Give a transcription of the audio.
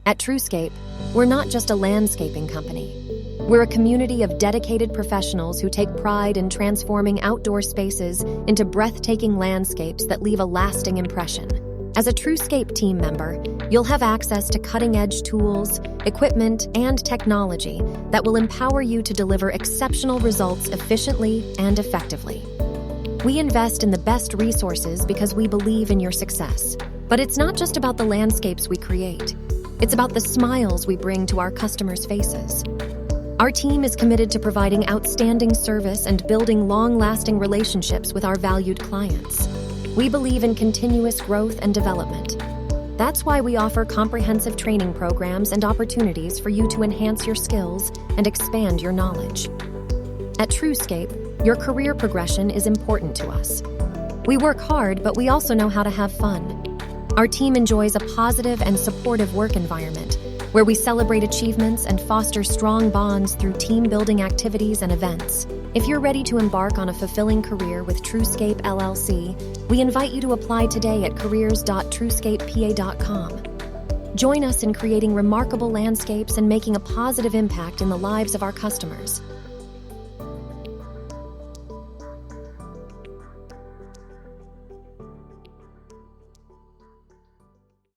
At TruScape, we're not just a landscaping company. We're a community of dedicated professionals who take pride in transforming outdoor spaces into breathtaking landscapes that leave a lasting impression. As a TruScape team member, you'll have access to cutting-edge tools, equipment, and technology that will empower you to deliver exceptional results efficiently and effectively. We invest in the best resources because we believe in your success. But it's not just about the landscapes we create. It's about the smiles we bring to our customers' faces. Our team is committed to providing outstanding service and building long-lasting relationships with our valued clients. We believe in continuous growth and development. That's why we offer comprehensive training programs and opportunities for you to enhance your skills and expand your knowledge. At TruScape, your career progression is important to us. We work hard, but we also know how to have fun. Our team enjoys a positive and supportive work environment where we celebrate achievements and foster strong bonds through team-building activities and events. If you're ready to embark on a fulfilling career with TruScape LLC, we invite you to apply today at careers.truscapepa.com. Join us in creating remarkable landscapes and making a positive impact in the lives of our customers.